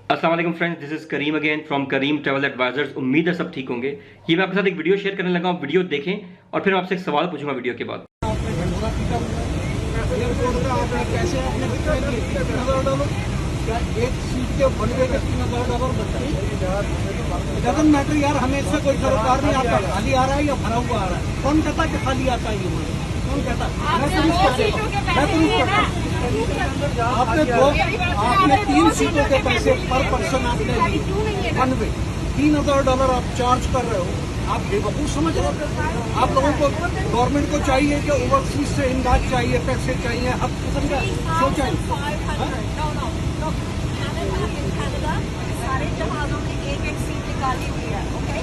अस्सलाम वालेकुम friends, this is Karim again from Karim Travel Advisors. उम्मीद है सब ठीक होंगे। ये मैं आपके साथ एक वीडियो शेयर करने लगा हूँ। वीडियो देखें और फिर मैं आपसे एक सवाल पूछूंगा वीडियो के बाद। एक सीट के बनवे के $3,000 डजंट मैटर यार, हमें इससे कोई सरोकार नहीं आता। खाली आ रहा है या भरा हुआ आ रहा है? कौन कहता कि खाली आता है? ये कौन कहता? आपने 3 सीटों के पैसे पर पर्सन आपने बनवे $3,000 आप चार्ज कर रहे हो। आप बेवकूफ समझ रहे हो? आप लोगों को गवर्नमेंट को चाहिए कि ओवरसीज से इमदाद चाहिए, पैसे चाहिए, हर किस्म का शो चाहिए। सारे जहाजों में एक सीट निकाली हुई है। ओके,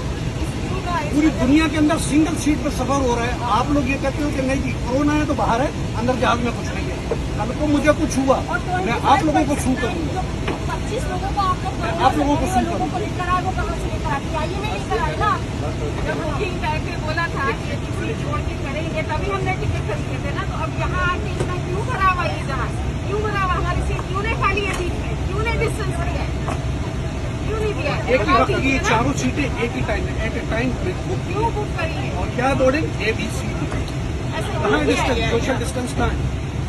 पूरी दुनिया के अंदर सिंगल सीट पर सफर हो रहा है। आप लोग ये कहते हो कि नहीं जी कोरोना है तो बाहर है, अंदर जहाज में कुछ नहीं है। कल को मुझे कुछ हुआ मैं आप लोगों को छू करूंगा। 25 लोगों को आप लोगों को छू करूंगा। लेकर आए, वो कहाँ से लेकर आती आई में लेकर आए ना। जब बुकिंग करके बोला था कि टिकट छोड़ के करेंगे तभी हमने टिकट खरीदे थे ना। तो अब यहाँ आके इतना क्यों भरा हुआ ये जहाज? क्यों भरा हुआ? हमारी सीट क्यों नहीं खाली है? बीच में क्यों नहीं डिस्टेंस है? एक ही वक्त की चारों सीटें एक ही टाइम में एट ए टाइम क्यों बुक करी है? और क्या बोर्डिंग ABC कहाँ डिस्टेंस, सोशल डिस्टेंस कहाँ है?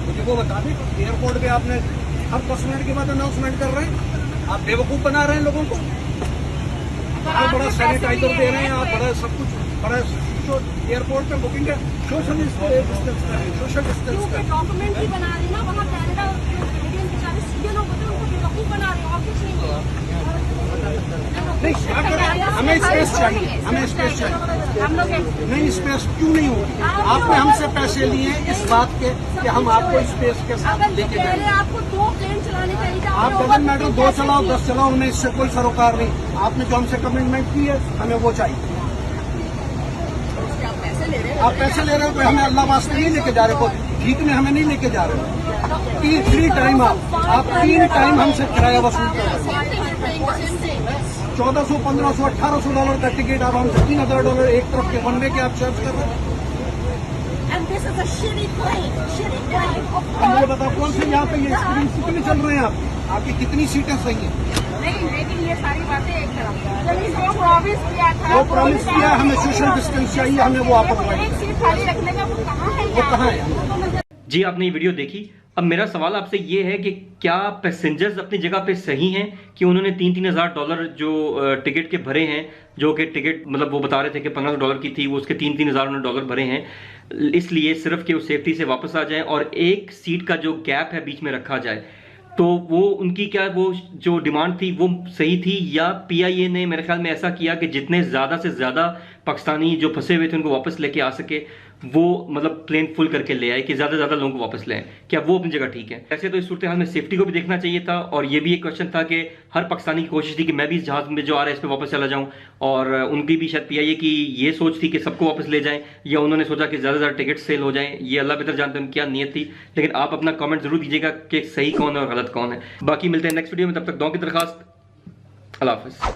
मुझे वो बता दें। एयरपोर्ट पे आपने हर 10 मिनट के बाद अनाउंसमेंट कर रहे हैं। आप बेवकूफ बना रहे हैं लोगों को। आप बड़ा सैनिटाइजर दे रहे हैं, आप बड़ा सब कुछ बड़ा एयरपोर्ट पे बुकिंग है। सोशल डिस्टेंस करें, सोशल डिस्टेंस करें। डॉक्यूमेंट भी बना रही ना वहाँ कनाडा और इंडियन बेचारे सीधे लोग होते हैं, उनको बेवकूफ बना रहे हैं और कुछ नहीं। नहीं क्या करें, हमें स्पेस चाहिए, हमें स्पेस चाहिए। हम लोग नहीं स्पेस क्यों नहीं होगी? आपने हमसे पैसे लिए इस बात के कि हम आपको स्पेस के साथ लेके जाएंगे। आपको 2 प्लेन चलाने का आप डजंट मैटर 2 चलाओ 10 चलाओ, हमें इससे कोई सरोकार नहीं। आपने जो हमसे कमिटमेंट की है हमें वो चाहिए। आप पैसे ले रहे हो कोई हमें अल्लाह वास्ते नहीं लेके जा रहे, कोई ठीक में हमें नहीं लेके जा रहे हो। 3 टाइम आप 3 टाइम हमसे किराया वसूल कर रहे हो। $1,400, $1,500, $1,800 का टिकट आप हमसे $3,000 एक तरफ के वन वे के आप चार्ज कर रहे हो। मुझे बताओ कौन से यहाँ पे ये स्क्रीन कितने चल रहे हैं? आपकी कितनी सीटें सही हैं? नहीं, लेकिन ये सारी बातें एक तरफ जो प्रॉमिस किया था, वो प्रॉमिस किया हमें सोशल डिस्टेंस चाहिए, हमें वो आप एक सीट खाली रखने का वो कहाँ है? जी, आपने ये वीडियो देखी। अब मेरा सवाल आपसे ये है कि क्या पैसेंजर्स अपनी जगह पे सही हैं कि उन्होंने $3,000 जो टिकट के भरे हैं, जो कि टिकट मतलब वो बता रहे थे कि $1500 की थी, वो उसके $3,000 भरे हैं इसलिए सिर्फ कि वो सेफ्टी से वापस आ जाएं और एक सीट का जो गैप है बीच में रखा जाए। तो वो उनकी क्या वो जो डिमांड थी वो सही थी, या PIA ने मेरे ख्याल में ऐसा किया कि जितने ज़्यादा से ज़्यादा पाकिस्तानी जो फंसे हुए थे उनको वापस लेके आ सके, वो मतलब प्लेन फुल करके ले आए कि ज़्यादा से ज़्यादा लोगों को वापस ले आए। क्या वो अपनी जगह ठीक है? ऐसे तो इस सूरत हाल में सेफ्टी को भी देखना चाहिए था। और ये भी एक क्वेश्चन था कि हर पाकिस्तानी की कोशिश थी कि मैं भी इस जहाज़ में जो आ रहा है इस पर वापस चला जाऊँ, और उनकी भी शायद PIA की ये सोच थी कि सबको वापस ले जाएं, या उन्होंने सोचा कि ज़्यादा से ज़्यादा टिकट सेल हो जाएं। ये अल्लाह बेहतर जानते हैं उनकी क्या नीयत थी। लेकिन आप अपना कमेंट जरूर दीजिएगा कि सही कौन है और गलत कौन है। बाकी मिलते हैं नेक्स्ट वीडियो में, तब तक दुआ की दरखास्त। अल्लाह हाफ़िज़।